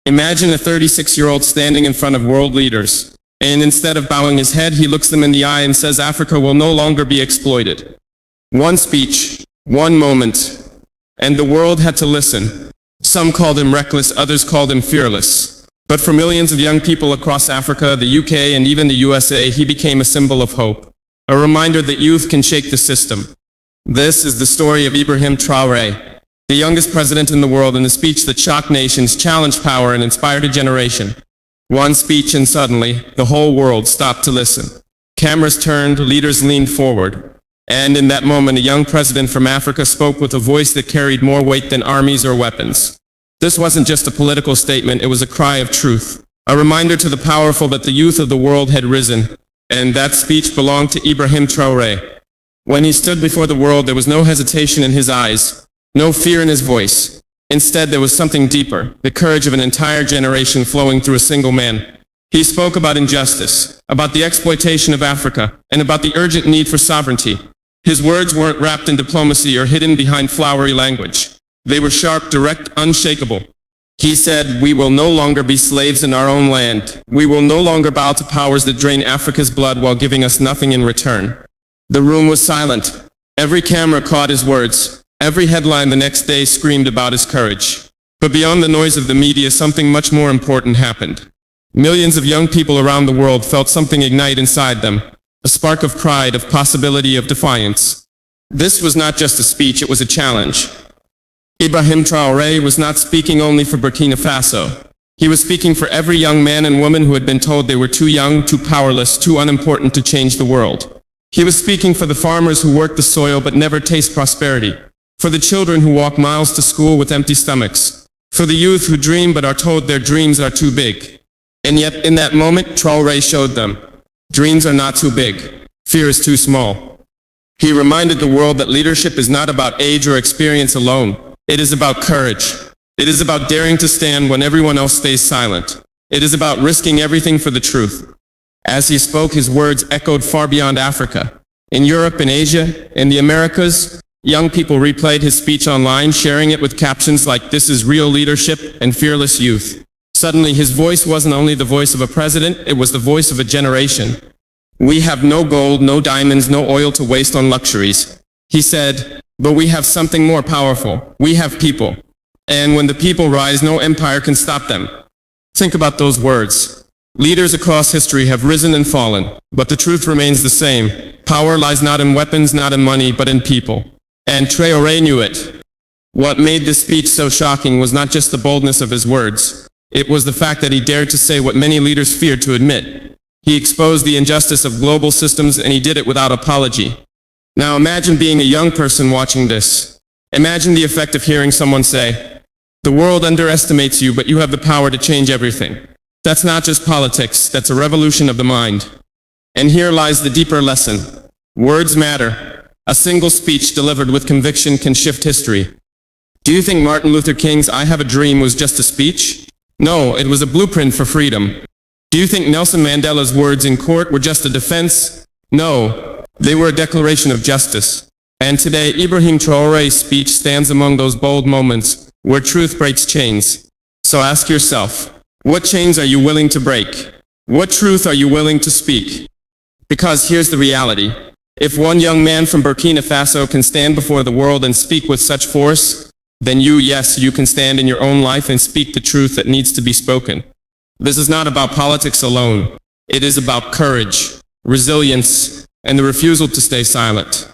Imagine a 36-year-old standing in front of world leaders, and instead of bowing his head, he looks them in the eye and says Africa will no longer be exploited. One speech, one moment, and the world had to listen. Some called him reckless, others called him fearless. But for millions of young people across Africa, the UK, and even the USA, he became a symbol of hope, a reminder that youth can shake the system. This is the story of Ibrahim Traoré, the youngest president in the world, in a speech that shocked nations, challenged power, and inspired a generation. One speech, and suddenly, the whole world stopped to listen. Cameras turned, leaders leaned forward. And in that moment, a young president from Africa spoke with a voice that carried more weight than armies or weapons. This wasn't just a political statement, it was a cry of truth, a reminder to the powerful that the youth of the world had risen. And that speech belonged to Ibrahim Traoré. When he stood before the world, there was no hesitation in his eyes, no fear in his voice. Instead, there was something deeper, the courage of an entire generation flowing through a single man. He spoke about injustice, about the exploitation of Africa, and about the urgent need for sovereignty. His words weren't wrapped in diplomacy or hidden behind flowery language. They were sharp, direct, unshakable. He said, "We will no longer be slaves in our own land. We will no longer bow to powers that drain Africa's blood while giving us nothing in return." The room was silent. Every camera caught his words. Every headline the next day screamed about his courage. But beyond the noise of the media, something much more important happened. Millions of young people around the world felt something ignite inside them, a spark of pride, of possibility, of defiance. This was not just a speech, it was a challenge. Ibrahim Traoré was not speaking only for Burkina Faso. He was speaking for every young man and woman who had been told they were too young, too powerless, too unimportant to change the world. He was speaking for the farmers who work the soil but never taste prosperity, for the children who walk miles to school with empty stomachs, for the youth who dream but are told their dreams are too big. And yet, in that moment, Traoré showed them, dreams are not too big, fear is too small. He reminded the world that leadership is not about age or experience alone. It is about courage. It is about daring to stand when everyone else stays silent. It is about risking everything for the truth. As he spoke, his words echoed far beyond Africa. In Europe, in Asia, in the Americas, young people replayed his speech online, sharing it with captions like, "This is real leadership and fearless youth." Suddenly, his voice wasn't only the voice of a president, it was the voice of a generation. "We have no gold, no diamonds, no oil to waste on luxuries," he said, "but we have something more powerful. We have people. And when the people rise, no empire can stop them." Think about those words. Leaders across history have risen and fallen, but the truth remains the same. Power lies not in weapons, not in money, but in people. And Traoré knew it. What made this speech so shocking was not just the boldness of his words. It was the fact that he dared to say what many leaders feared to admit. He exposed the injustice of global systems, and he did it without apology. Now imagine being a young person watching this. Imagine the effect of hearing someone say, "The world underestimates you, but you have the power to change everything." That's not just politics, that's a revolution of the mind. And here lies the deeper lesson. Words matter. A single speech delivered with conviction can shift history. Do you think Martin Luther King's "I Have a Dream" was just a speech? No, it was a blueprint for freedom. Do you think Nelson Mandela's words in court were just a defense? No, they were a declaration of justice. And today, Ibrahim Traoré's speech stands among those bold moments where truth breaks chains. So ask yourself, what chains are you willing to break? What truth are you willing to speak? Because here's the reality. If one young man from Burkina Faso can stand before the world and speak with such force, then you can stand in your own life and speak the truth that needs to be spoken. This is not about politics alone. It is about courage, resilience, and the refusal to stay silent.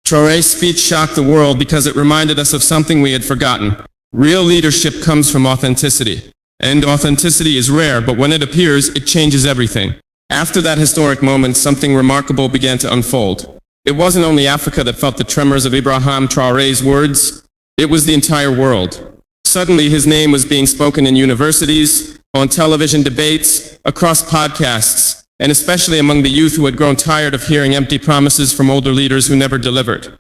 Traoré's speech shocked the world because it reminded us of something we had forgotten. Real leadership comes from authenticity. And authenticity is rare, but when it appears, it changes everything. After that historic moment, something remarkable began to unfold. It wasn't only Africa that felt the tremors of Ibrahim Traoré's words. It was the entire world. Suddenly, his name was being spoken in universities, on television debates, across podcasts, and especially among the youth who had grown tired of hearing empty promises from older leaders who never delivered.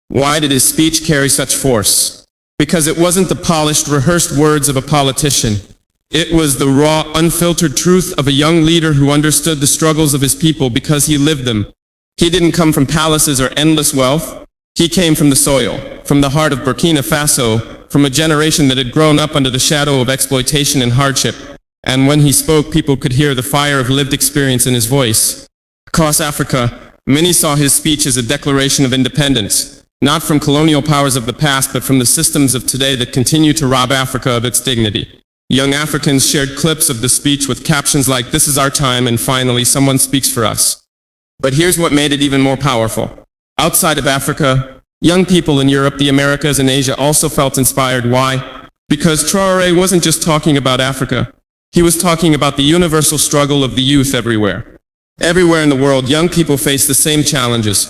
Why did his speech carry such force? Because it wasn't the polished, rehearsed words of a politician. It was the raw, unfiltered truth of a young leader who understood the struggles of his people because he lived them. He didn't come from palaces or endless wealth. He came from the soil, from the heart of Burkina Faso, from a generation that had grown up under the shadow of exploitation and hardship. And when he spoke, people could hear the fire of lived experience in his voice. Across Africa, many saw his speech as a declaration of independence, not from colonial powers of the past, but from the systems of today that continue to rob Africa of its dignity. Young Africans shared clips of the speech with captions like, "This is our time," and finally, "Someone speaks for us." But here's what made it even more powerful. Outside of Africa, young people in Europe, the Americas, and Asia also felt inspired. Why? Because Traoré wasn't just talking about Africa. He was talking about the universal struggle of the youth everywhere. Everywhere in the world, young people face the same challenges.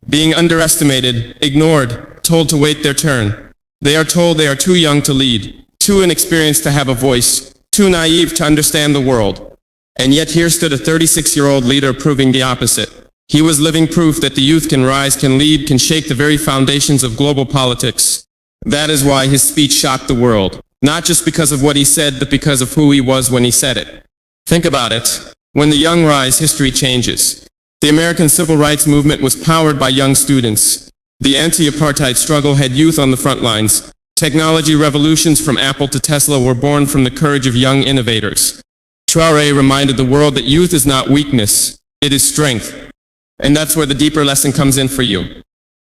Being underestimated, ignored, told to wait their turn. They are told they are too young to lead, too inexperienced to have a voice, too naive to understand the world. And yet here stood a 36-year-old leader proving the opposite. He was living proof that the youth can rise, can lead, can shake the very foundations of global politics. That is why his speech shocked the world. Not just because of what he said, but because of who he was when he said it. Think about it. When the young rise, history changes. The American civil rights movement was powered by young students. The anti-apartheid struggle had youth on the front lines. Technology revolutions from Apple to Tesla were born from the courage of young innovators. Traoré reminded the world that youth is not weakness, it is strength. And that's where the deeper lesson comes in for you.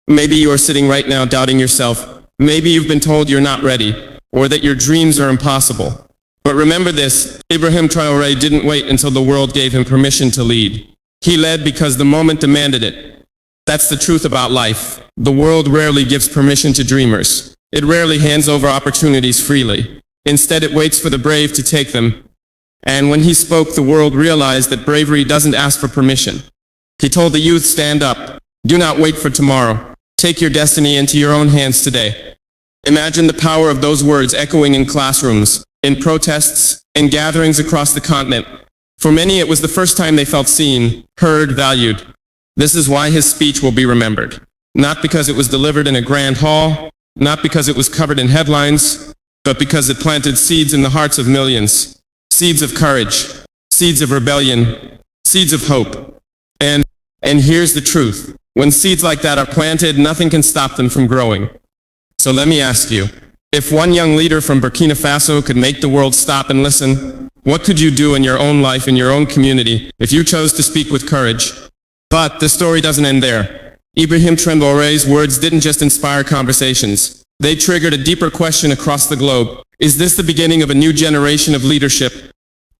Maybe you are sitting right now doubting yourself. Maybe you've been told you're not ready, or that your dreams are impossible. But remember this, Ibrahim Traoré didn't wait until the world gave him permission to lead. He led because the moment demanded it. That's the truth about life. The world rarely gives permission to dreamers. It rarely hands over opportunities freely. Instead, it waits for the brave to take them. And when he spoke, the world realized that bravery doesn't ask for permission. He told the youth, stand up. Do not wait for tomorrow. Take your destiny into your own hands today. Imagine the power of those words echoing in classrooms, in protests, in gatherings across the continent. For many, it was the first time they felt seen, heard, valued. This is why his speech will be remembered. Not because it was delivered in a grand hall, not because it was covered in headlines, but because it planted seeds in the hearts of millions. Seeds of courage, seeds of rebellion, seeds of hope. And here's the truth. When seeds like that are planted, nothing can stop them from growing. So let me ask you, if one young leader from Burkina Faso could make the world stop and listen, what could you do in your own life, in your own community, if you chose to speak with courage? But the story doesn't end there. Ibrahim Traoré's words didn't just inspire conversations. They triggered a deeper question across the globe. Is this the beginning of a new generation of leadership?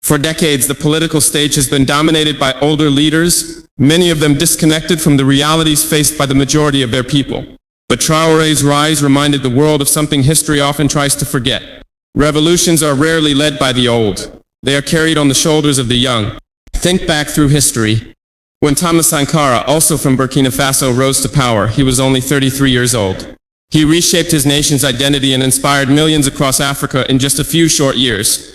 For decades, the political stage has been dominated by older leaders, many of them disconnected from the realities faced by the majority of their people. But Traoré's rise reminded the world of something history often tries to forget. Revolutions are rarely led by the old. They are carried on the shoulders of the young. Think back through history. When Thomas Sankara, also from Burkina Faso, rose to power, he was only 33 years old. He reshaped his nation's identity and inspired millions across Africa in just a few short years.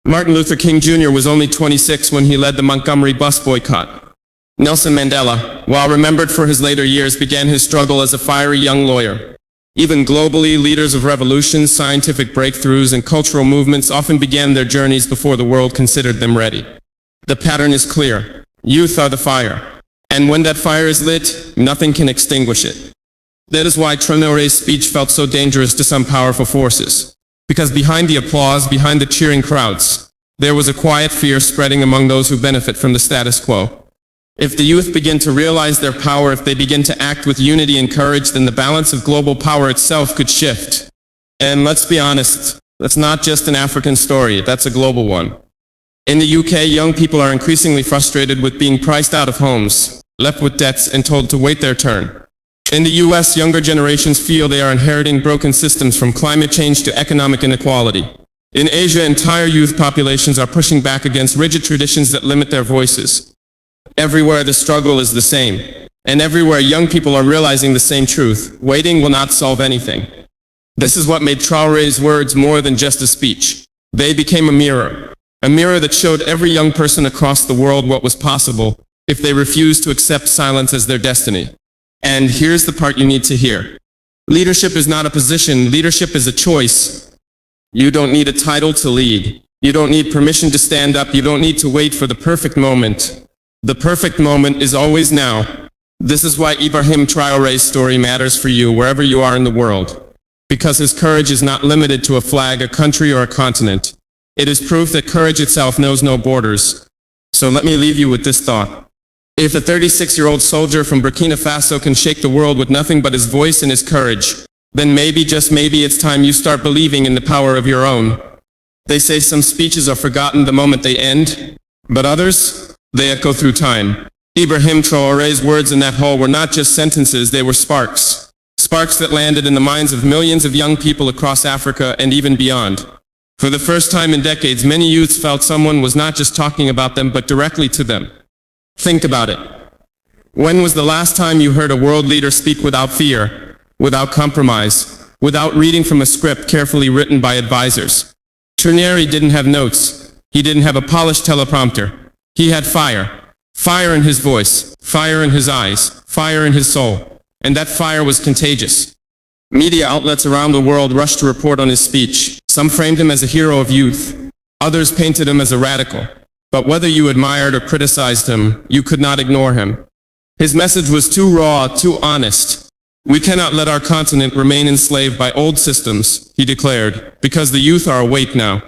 Martin Luther King Jr. was only 26 when he led the Montgomery bus boycott. Nelson Mandela, while remembered for his later years, began his struggle as a fiery young lawyer. Even globally, leaders of revolutions, scientific breakthroughs, and cultural movements often began their journeys before the world considered them ready. The pattern is clear. Youth are the fire. And when that fire is lit, nothing can extinguish it. That is why Traoré's speech felt so dangerous to some powerful forces. Because behind the applause, behind the cheering crowds, there was a quiet fear spreading among those who benefit from the status quo. If the youth begin to realize their power, if they begin to act with unity and courage, then the balance of global power itself could shift. And let's be honest, that's not just an African story, that's a global one. In the UK, young people are increasingly frustrated with being priced out of homes, left with debts, and told to wait their turn. In the US, younger generations feel they are inheriting broken systems, from climate change to economic inequality. In Asia, entire youth populations are pushing back against rigid traditions that limit their voices. Everywhere the struggle is the same, and everywhere young people are realizing the same truth: waiting will not solve anything. This is what made Traoré's words more than just a speech. They became a mirror that showed every young person across the world what was possible if they refused to accept silence as their destiny. And here's the part you need to hear. Leadership is not a position, leadership is a choice. You don't need a title to lead. You don't need permission to stand up. You don't need to wait for the perfect moment. The perfect moment is always now. This is why Ibrahim Traoré's story matters for you wherever you are in the world. Because his courage is not limited to a flag, a country, or a continent. It is proof that courage itself knows no borders. So let me leave you with this thought. If a 36-year-old soldier from Burkina Faso can shake the world with nothing but his voice and his courage, then maybe, just maybe, it's time you start believing in the power of your own. They say some speeches are forgotten the moment they end, but others, they echo through time. Ibrahim Traoré's words in that hall were not just sentences, they were sparks. Sparks that landed in the minds of millions of young people across Africa and even beyond. For the first time in decades, many youths felt someone was not just talking about them, but directly to them. Think about it. When was the last time you heard a world leader speak without fear, without compromise, without reading from a script carefully written by advisors? Traoré didn't have notes. He didn't have a polished teleprompter. He had fire. Fire in his voice, fire in his eyes, fire in his soul. And that fire was contagious. Media outlets around the world rushed to report on his speech. Some framed him as a hero of youth. Others painted him as a radical. But whether you admired or criticized him, you could not ignore him. His message was too raw, too honest. We cannot let our continent remain enslaved by old systems, he declared, because the youth are awake now.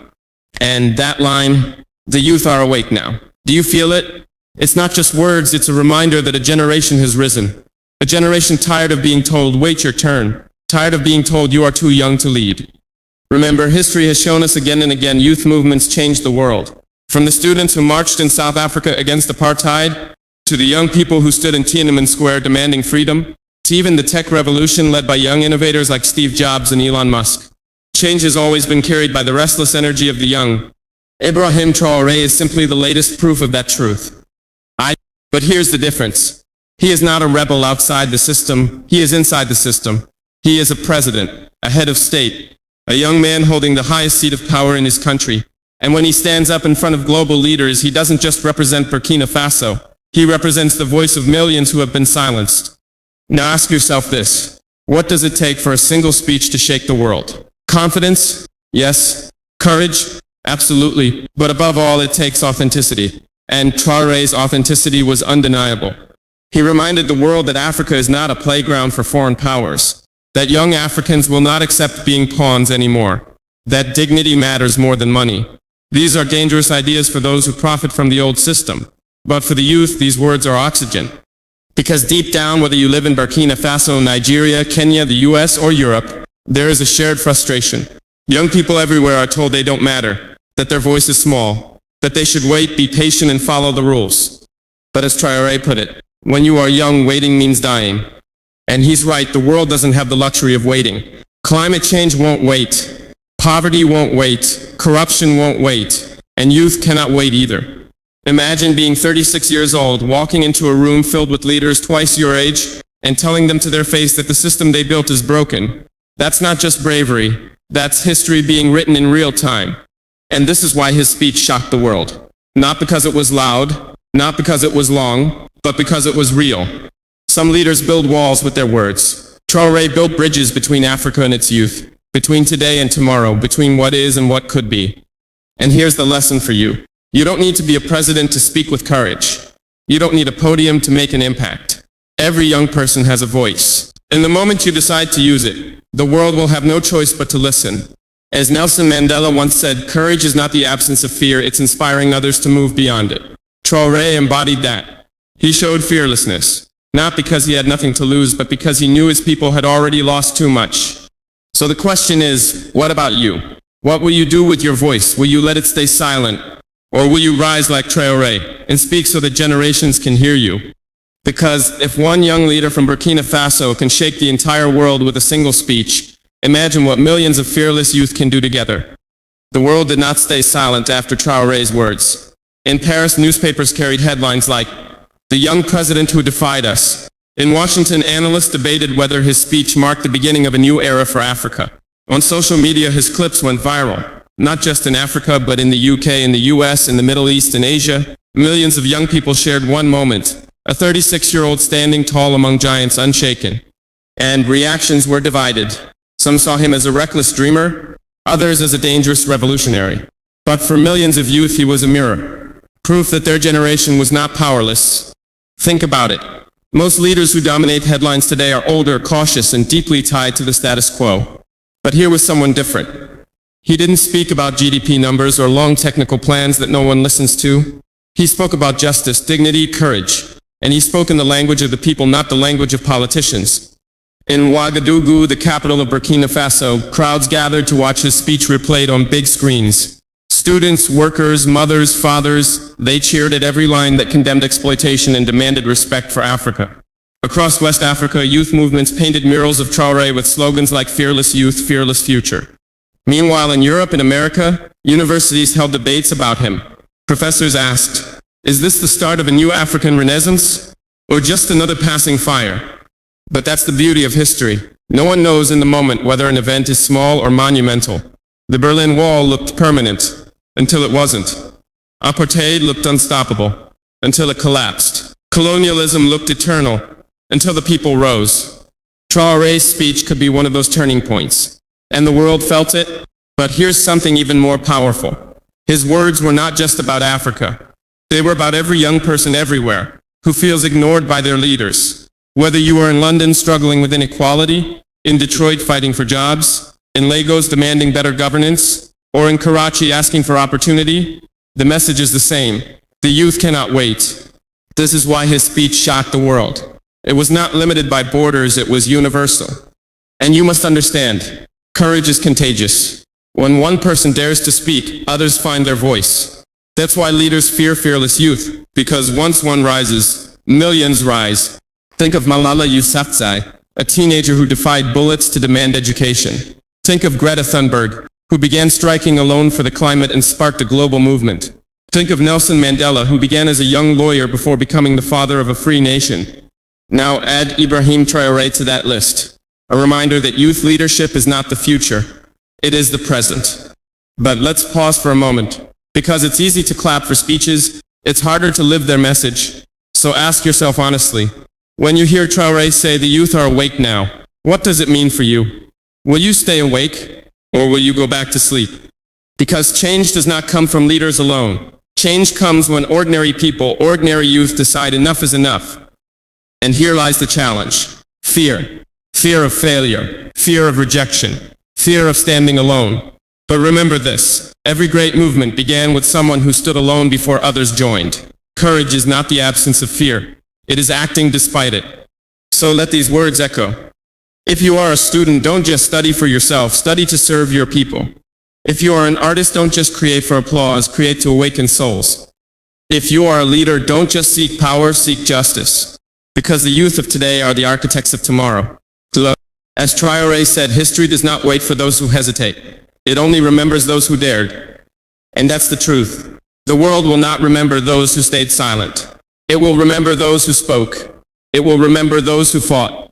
And that line, the youth are awake now. Do you feel it? It's not just words, it's a reminder that a generation has risen. A generation tired of being told, wait your turn. Tired of being told you are too young to lead. Remember, history has shown us again and again youth movements changed the world. From the students who marched in South Africa against apartheid, to the young people who stood in Tiananmen Square demanding freedom, to even the tech revolution led by young innovators like Steve Jobs and Elon Musk. Change has always been carried by the restless energy of the young. Ibrahim Traoré is simply the latest proof of that truth. But here's the difference. He is not a rebel outside the system, he is inside the system. He is a president, a head of state, a young man holding the highest seat of power in his country. And when he stands up in front of global leaders, he doesn't just represent Burkina Faso. He represents the voice of millions who have been silenced. Now ask yourself this. What does it take for a single speech to shake the world? Confidence? Yes. Courage? Absolutely. But above all, it takes authenticity. And Traoré's authenticity was undeniable. He reminded the world that Africa is not a playground for foreign powers. That young Africans will not accept being pawns anymore. That dignity matters more than money. These are dangerous ideas for those who profit from the old system. But for the youth, these words are oxygen. Because deep down, whether you live in Burkina Faso, Nigeria, Kenya, the US, or Europe, there is a shared frustration. Young people everywhere are told they don't matter, that their voice is small, that they should wait, be patient, and follow the rules. But as Traoré put it, when you are young, waiting means dying. And he's right, the world doesn't have the luxury of waiting. Climate change won't wait. Poverty won't wait. Corruption won't wait. And youth cannot wait either. Imagine being 36 years old, walking into a room filled with leaders twice your age, and telling them to their face that the system they built is broken. That's not just bravery. That's history being written in real time. And this is why his speech shocked the world. Not because it was loud, not because it was long, but because it was real. Some leaders build walls with their words. Traoré built bridges between Africa and its youth, between today and tomorrow, between what is and what could be. And here's the lesson for you. You don't need to be a president to speak with courage. You don't need a podium to make an impact. Every young person has a voice. And the moment you decide to use it, the world will have no choice but to listen. As Nelson Mandela once said, courage is not the absence of fear, it's inspiring others to move beyond it. Traoré embodied that. He showed fearlessness, not because he had nothing to lose, but because he knew his people had already lost too much. So the question is, what about you? What will you do with your voice? Will you let it stay silent? Or will you rise like Traoré and speak so that generations can hear you? Because if one young leader from Burkina Faso can shake the entire world with a single speech, imagine what millions of fearless youth can do together. The world did not stay silent after Traoré's words. In Paris, newspapers carried headlines like, "The young president who defied us." In Washington, analysts debated whether his speech marked the beginning of a new era for Africa. On social media, his clips went viral. Not just in Africa, but in the UK, in the US, in the Middle East, and Asia. Millions of young people shared one moment, a 36-year-old standing tall among giants unshaken. And reactions were divided. Some saw him as a reckless dreamer, others as a dangerous revolutionary. But for millions of youth, he was a mirror. Proof that their generation was not powerless. Think about it. Most leaders who dominate headlines today are older, cautious, and deeply tied to the status quo. But here was someone different. He didn't speak about GDP numbers or long technical plans that no one listens to. He spoke about justice, dignity, courage. And he spoke in the language of the people, not the language of politicians. In Ouagadougou, the capital of Burkina Faso, crowds gathered to watch his speech replayed on big screens. Students, workers, mothers, fathers, they cheered at every line that condemned exploitation and demanded respect for Africa. Across West Africa, youth movements painted murals of Traoré with slogans like "Fearless Youth, Fearless Future." Meanwhile, in Europe and America, universities held debates about him. Professors asked, "Is this the start of a new African renaissance? Or just another passing fire?" But that's the beauty of history. No one knows in the moment whether an event is small or monumental. The Berlin Wall looked permanent, until it wasn't. Apartheid looked unstoppable, until it collapsed. Colonialism looked eternal, until the people rose. Traoré's speech could be one of those turning points. And the world felt it. But here's something even more powerful. His words were not just about Africa. They were about every young person everywhere who feels ignored by their leaders. Whether you are in London struggling with inequality, in Detroit fighting for jobs, in Lagos demanding better governance, or in Karachi asking for opportunity, the message is the same. The youth cannot wait. This is why his speech shocked the world. It was not limited by borders, it was universal. And you must understand, courage is contagious. When one person dares to speak, others find their voice. That's why leaders fear fearless youth, because once one rises, millions rise. Think of Malala Yousafzai, a teenager who defied bullets to demand education. Think of Greta Thunberg, who began striking alone for the climate and sparked a global movement. Think of Nelson Mandela, who began as a young lawyer before becoming the father of a free nation. Now add Ibrahim Traoré to that list. A reminder that youth leadership is not the future, it is the present. But let's pause for a moment, because it's easy to clap for speeches, it's harder to live their message. So ask yourself honestly, when you hear Traoré say the youth are awake now, what does it mean for you? Will you stay awake, or will you go back to sleep? Because change does not come from leaders alone. Change comes when ordinary people, ordinary youth decide enough is enough. And here lies the challenge. Fear. Fear of failure. Fear of rejection. Fear of standing alone. But remember this, every great movement began with someone who stood alone before others joined. Courage is not the absence of fear. It is acting despite it. So let these words echo. If you are a student, don't just study for yourself, study to serve your people. If you are an artist, don't just create for applause, create to awaken souls. If you are a leader, don't just seek power, seek justice. Because the youth of today are the architects of tomorrow. As Traoré said, history does not wait for those who hesitate. It only remembers those who dared. And that's the truth. The world will not remember those who stayed silent. It will remember those who spoke. It will remember those who fought.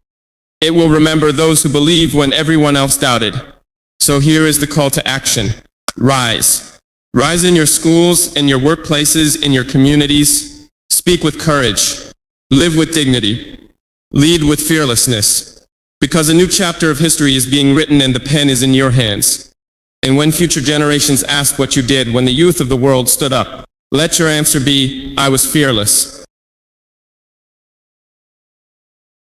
It will remember those who believed when everyone else doubted. So here is the call to action. Rise. Rise in your schools, in your workplaces, in your communities. Speak with courage. Live with dignity. Lead with fearlessness. Because a new chapter of history is being written and the pen is in your hands. And when future generations ask what you did when the youth of the world stood up, let your answer be, I was fearless.